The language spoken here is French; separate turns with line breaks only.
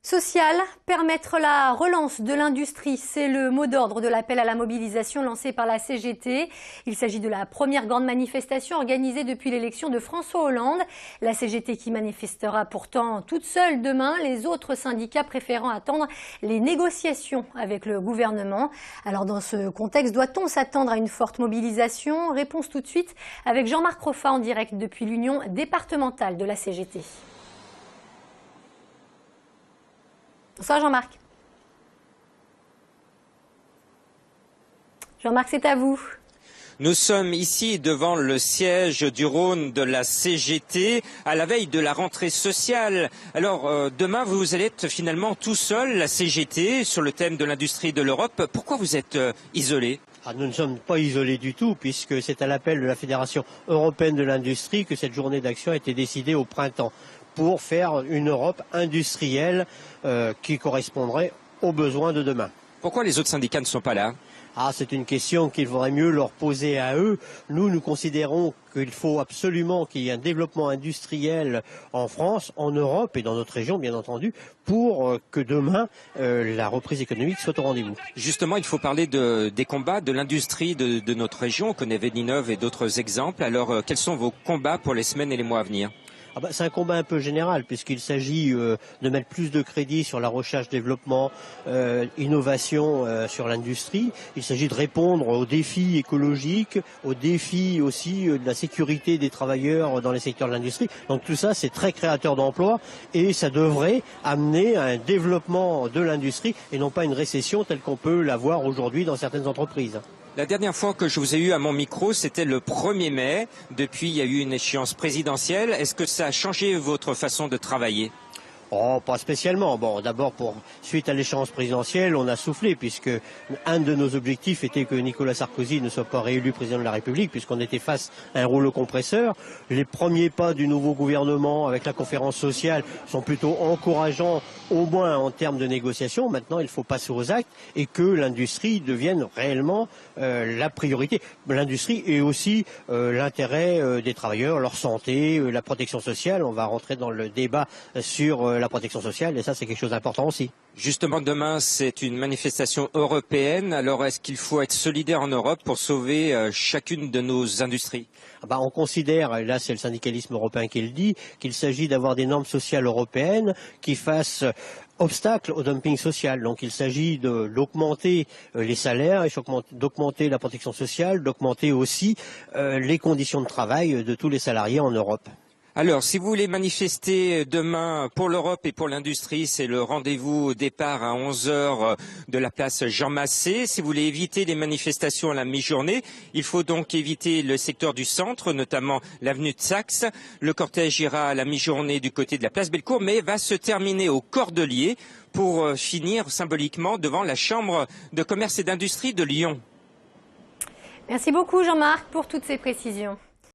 Social, permettre la relance de l'industrie, c'est le mot d'ordre de l'appel à la mobilisation lancé par la CGT. Il s'agit de la première grande manifestation organisée depuis l'élection de François Hollande. La CGT qui manifestera pourtant toute seule demain, les autres syndicats préférant attendre les négociations avec le gouvernement. Alors dans ce contexte, doit-on s'attendre à une forte mobilisation? Réponse tout de suite avec Jean-Marc Roffa en direct depuis l'Union départementale de la CGT. Bonsoir Jean-Marc. Jean-Marc, c'est à vous.
Nous sommes ici devant le siège du Rhône de la CGT à la veille de la rentrée sociale. Alors demain, vous allez être finalement tout seul, la CGT, sur le thème de l'industrie de l'Europe. Pourquoi vous êtes isolé ?
Nous ne sommes pas isolés du tout, puisque c'est à l'appel de la Fédération européenne de l'industrie que cette journée d'action a été décidée au printemps, pour faire une Europe industrielle qui correspondrait aux besoins de demain.
Pourquoi les autres syndicats ne sont pas là ?
C'est une question qu'il faudrait mieux leur poser à eux. Nous considérons qu'il faut absolument qu'il y ait un développement industriel en France, en Europe et dans notre région, bien entendu, pour que demain, la reprise économique soit au rendez-vous.
Justement, il faut parler des combats de l'industrie de notre région. On connaît Véninov et d'autres exemples. Alors, quels sont vos combats pour les semaines et les mois à venir ?
C'est un combat un peu général, puisqu'il s'agit de mettre plus de crédit sur la recherche-développement, innovation sur l'industrie. Il s'agit de répondre aux défis écologiques, aux défis aussi de la sécurité des travailleurs dans les secteurs de l'industrie. Donc tout ça, c'est très créateur d'emplois et ça devrait amener à un développement de l'industrie et non pas une récession telle qu'on peut la voir aujourd'hui dans certaines entreprises.
La dernière fois que je vous ai eu à mon micro, c'était le 1er mai. Depuis, il y a eu une échéance présidentielle. Est-ce que ça a changé votre façon de travailler ?
Pas spécialement. D'abord, suite à l'échéance présidentielle, on a soufflé, puisque un de nos objectifs était que Nicolas Sarkozy ne soit pas réélu président de la République, puisqu'on était face à un rouleau compresseur. Les premiers pas du nouveau gouvernement avec la conférence sociale sont plutôt encourageants, au moins en termes de négociation. Maintenant, il faut passer aux actes et que l'industrie devienne réellement la priorité. L'industrie et aussi l'intérêt des travailleurs, leur santé, la protection sociale. On va rentrer dans le débat sur la protection sociale et ça c'est quelque chose d'important aussi.
Justement demain c'est une manifestation européenne, alors est-ce qu'il faut être solidaire en Europe pour sauver chacune de nos industries ?
On considère, et là c'est le syndicalisme européen qui le dit, qu'il s'agit d'avoir des normes sociales européennes qui fassent obstacle au dumping social. Donc il s'agit d'augmenter les salaires, d'augmenter la protection sociale, d'augmenter aussi les conditions de travail de tous les salariés en Europe.
Alors, si vous voulez manifester demain pour l'Europe et pour l'industrie, c'est le rendez-vous au départ à 11h de la place Jean Massé. Si vous voulez éviter les manifestations à la mi-journée, il faut donc éviter le secteur du centre, notamment l'avenue de Saxe. Le cortège ira à la mi-journée du côté de la place Bellecour, mais va se terminer au Cordelier pour finir symboliquement devant la Chambre de commerce et d'industrie de Lyon.
Merci beaucoup Jean-Marc pour toutes ces précisions.